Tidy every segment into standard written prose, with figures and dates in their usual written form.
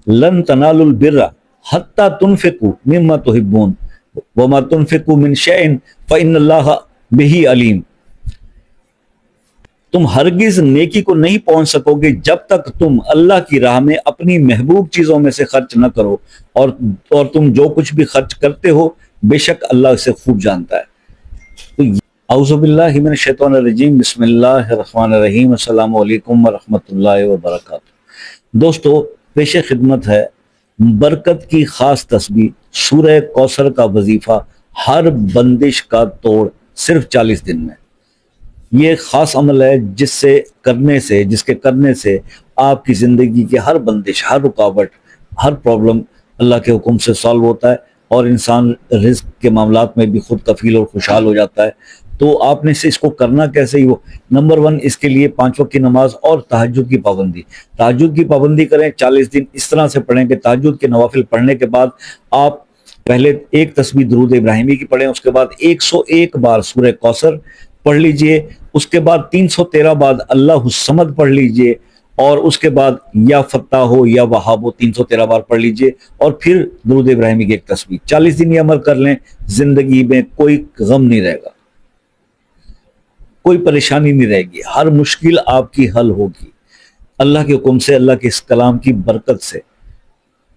لن تنالوا البر حتى تنفقوا مما تحبون وما تنفقوا من شيء فإن اللہ به علیم۔ تم ہرگز نیکی کو نہیں پہنچ سکو گے جب تک تم اللہ کی راہ میں اپنی محبوب چیزوں میں سے خرچ نہ کرو، اور تم جو کچھ بھی خرچ کرتے ہو بے شک اللہ اسے خوب جانتا ہے۔ تو اعوذ باللہ من الشیطان الرجیم، بسم اللہ الرحمن الرحیم، السلام علیکم ورحمۃ اللہ وبرکاتہ۔ دوستو، پیش خدمت ہے برکت کی خاص تسبیح سورہ کوثر کا وظیفہ، ہر بندش کا توڑ صرف 40 دن میں۔ یہ ایک خاص عمل ہے جس کے کرنے سے آپ کی زندگی کے ہر بندش، ہر رکاوٹ، ہر پرابلم اللہ کے حکم سے سالو ہوتا ہے، اور انسان رزق کے معاملات میں بھی خود کفیل اور خوشحال ہو جاتا ہے۔ تو آپ نے سے اس کو کرنا کیسے ہی ہو؟ نمبر 1، اس کے لیے 5 وقت کی نماز اور تہجد کی پابندی۔ تہجد کی پابندی کریں، 40 دن اس طرح سے پڑھیں کہ تہجد کے نوافل پڑھنے کے بعد آپ پہلے ایک تسبیح درود ابراہیمی کی پڑھیں، اس کے بعد 101 بار سورہ کوثر پڑھ لیجئے، اس کے بعد 313 بار اللہ الصمد پڑھ لیجئے، اور اس کے بعد یا فتح ہو یا وہاب ہو 313 بار پڑھ لیجئے، اور پھر درود ابراہیمی کی ایک تسبیح۔ 40 دن یہ عمل کر لیں، زندگی میں کوئی غم نہیں رہے گا، کوئی پریشانی نہیں رہے گی، ہر مشکل آپ کی حل ہوگی اللہ کے حکم سے، اللہ کے اس کلام کی برکت سے۔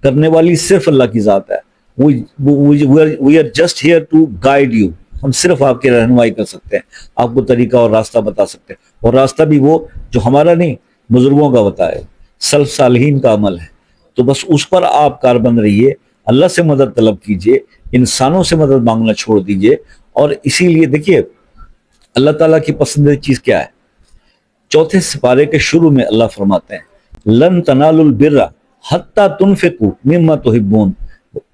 کرنے والی صرف اللہ کی ذات ہے۔ we are just here to guide you۔ ہم صرف آپ کی رہنمائی کر سکتے ہیں، آپ کو طریقہ اور راستہ بتا سکتے ہیں، اور راستہ بھی وہ جو ہمارا نہیں، بزرگوں کا بتائے، سلف صالحین کا عمل ہے۔ تو بس اس پر آپ کاربند رہیے، اللہ سے مدد طلب کیجئے، انسانوں سے مدد مانگنا چھوڑ دیجئے۔ اور اسی لیے دیکھیے اللہ تعالیٰ کی پسندیدہ چیز کیا ہے؟ 4 سپارے کے شروع میں اللہ فرماتے ہیں لن تنالوا البر حتی تنفقوا مما تحبون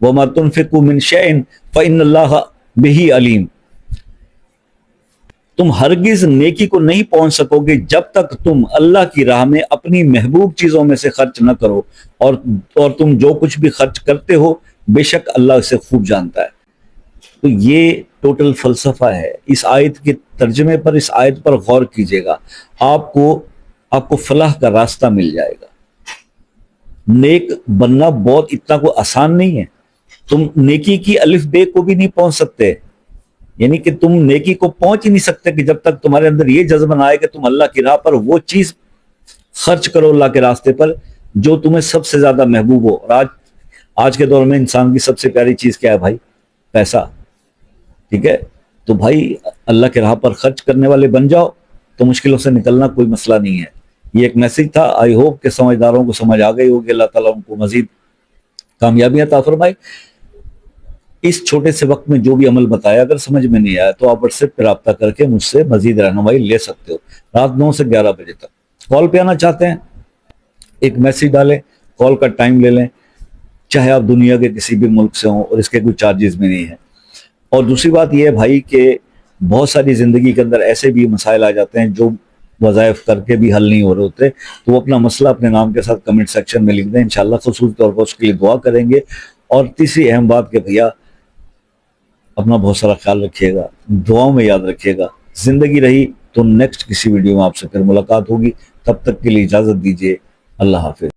وما تنفقوا من شیء فإن اللہ به علیم۔ تم ہرگز نیکی کو نہیں پہنچ سکو گے جب تک تم اللہ کی راہ میں اپنی محبوب چیزوں میں سے خرچ نہ کرو، اور تم جو کچھ بھی خرچ کرتے ہو بے شک اللہ اسے خوب جانتا ہے۔ تو یہ ٹوٹل فلسفہ ہے۔ اس آیت کے ترجمے پر، اس آیت پر غور کیجئے گا، آپ کو فلاح کا راستہ مل جائے گا۔ نیک بننا بہت اتنا کوئی آسان نہیں ہے۔ تم نیکی کی الف بے کو بھی نہیں پہنچ سکتے، یعنی کہ تم نیکی کو پہنچ ہی نہیں سکتے کہ جب تک تمہارے اندر یہ جذبہ نہ آئے کہ تم اللہ کی راہ پر وہ چیز خرچ کرو اللہ کے راستے پر جو تمہیں سب سے زیادہ محبوب ہو۔ اور آج کے دور میں انسان کی سب سے پیاری چیز کیا ہے بھائی؟ پیسہ، ٹھیک ہے؟ تو بھائی اللہ کے راہ پر خرچ کرنے والے بن جاؤ تو مشکلوں سے نکلنا کوئی مسئلہ نہیں ہے۔ یہ ایک میسج تھا، آئی ہوپ کہ سمجھداروں کو سمجھ آ گئی ہوگی۔ اللہ تعالیٰ ان کو مزید کامیابیاں عطا فرمائے۔ اس چھوٹے سے وقت میں جو بھی عمل بتایا اگر سمجھ میں نہیں آیا تو آپ واٹس ایپ پہ رابطہ کر کے مجھ سے مزید رہنمائی لے سکتے ہو۔ رات 9 سے 11 بجے تک کال پہ آنا چاہتے ہیں، ایک میسج ڈالیں، کال کا ٹائم لے لیں، چاہے آپ دنیا کے کسی بھی ملک سے ہوں، اور اس کے کوئی چارجز بھی نہیں ہیں۔ اور دوسری بات یہ ہے بھائی کہ بہت ساری زندگی کے اندر ایسے بھی مسائل آ جاتے ہیں جو وظائف کر کے بھی حل نہیں ہو رہے ہوتے، تو وہ اپنا مسئلہ اپنے نام کے ساتھ کمنٹ سیکشن میں لکھ دیں، انشاءاللہ خصوصی طور پر اس کے لیے دعا کریں گے۔ اور تیسری اہم بات کہ بھیا اپنا بہت سارا خیال رکھیے گا، دعاؤں میں یاد رکھیے گا۔ زندگی رہی تو نیکسٹ کسی ویڈیو میں آپ سے پھر ملاقات ہوگی، تب تک کے لیے اجازت دیجیے، اللہ حافظ۔